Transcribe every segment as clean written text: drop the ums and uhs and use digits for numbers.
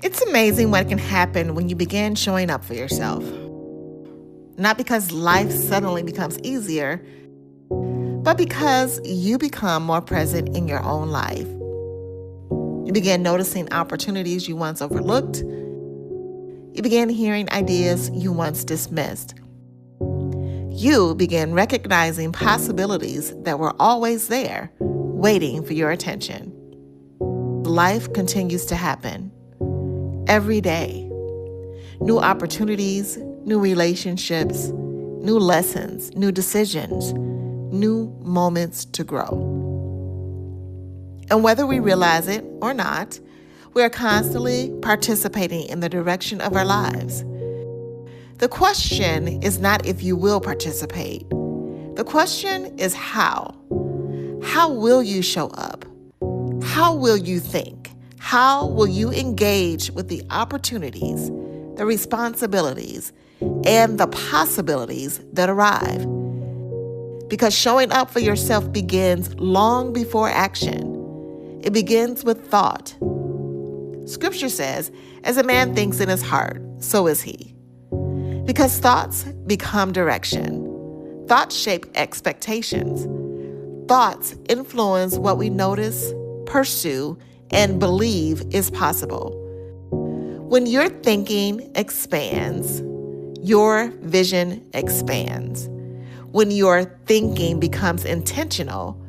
It's amazing what can happen when you begin showing up for yourself. Not because life suddenly becomes easier, but because you become more present in your own life. You begin noticing opportunities you once overlooked. You begin hearing ideas you once dismissed. You begin recognizing possibilities that were always there, waiting for your attention. Life continues to happen every day. New opportunities, new relationships, new lessons, new decisions, new moments to grow. And whether we realize it or not, we are constantly participating in the direction of our lives. The question is not if you will participate. The question is how. How will you show up? How will you think? How will you engage with the opportunities, the responsibilities, and the possibilities that arrive? Because showing up for yourself begins long before action. It begins with thought. Scripture says, as a man thinks in his heart, so is he. Because thoughts become direction. Thoughts shape expectations. Thoughts influence what we notice, pursue, and believe is possible. When your thinking expands, your vision expands. When your thinking becomes intentional,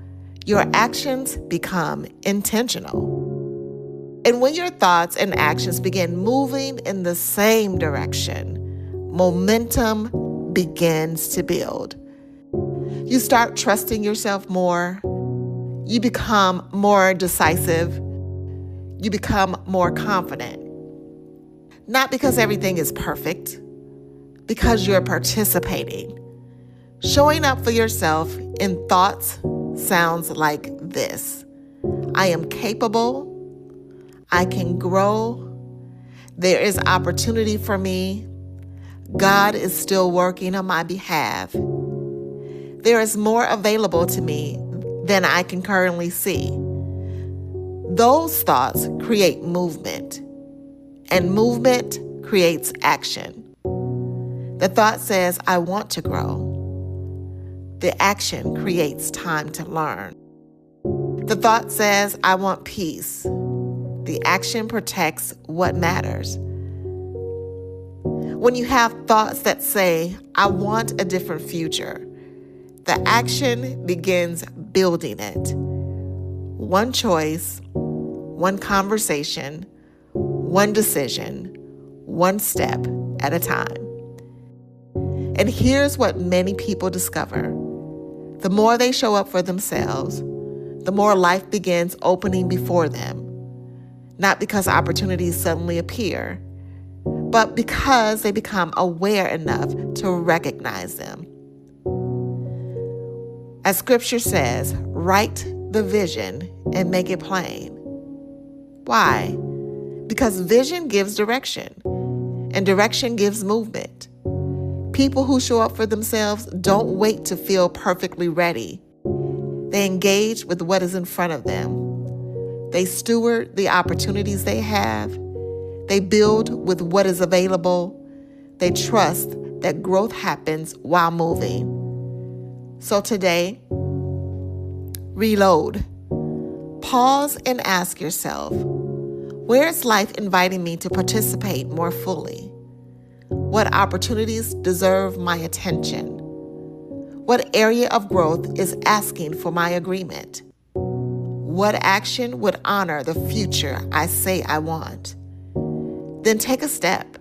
your actions become intentional. And when your thoughts and actions begin moving in the same direction, momentum begins to build. You start trusting yourself more. You become more decisive. You become more confident. Not because everything is perfect, because you're participating. Showing up for yourself in thoughts sounds like this. I am capable. I can grow. There is opportunity for me. God is still working on my behalf. There is more available to me than I can currently see. Those thoughts create movement, and movement creates action. The thought says, I want to grow. The action creates time to learn. The thought says, I want peace. The action protects what matters. When you have thoughts that say, I want a different future, the action begins building it. One choice, one conversation, one decision, one step at a time. And here's what many people discover. The more they show up for themselves, the more life begins opening before them. Not because opportunities suddenly appear, but because they become aware enough to recognize them. As Scripture says, write the vision and make it plain. Why? Because vision gives direction, and direction gives movement. People who show up for themselves don't wait to feel perfectly ready. They engage with what is in front of them. They steward the opportunities they have. They build with what is available. They trust that growth happens while moving. So today, reload. Pause and ask yourself, where is life inviting me to participate more fully? What opportunities deserve my attention? What area of growth is asking for my agreement? What action would honor the future I say I want? Then take a step.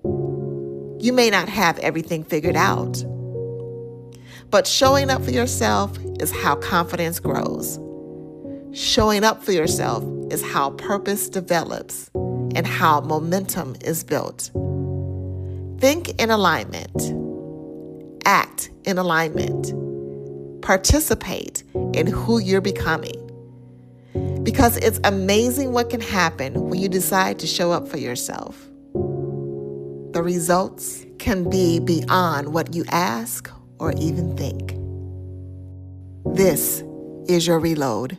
You may not have everything figured out, but showing up for yourself is how confidence grows. Showing up for yourself is how purpose develops and how momentum is built. Think in alignment. Act in alignment. Participate in who you're becoming. Because it's amazing what can happen when you decide to show up for yourself. The results can be beyond what you ask or even think. This is your reload.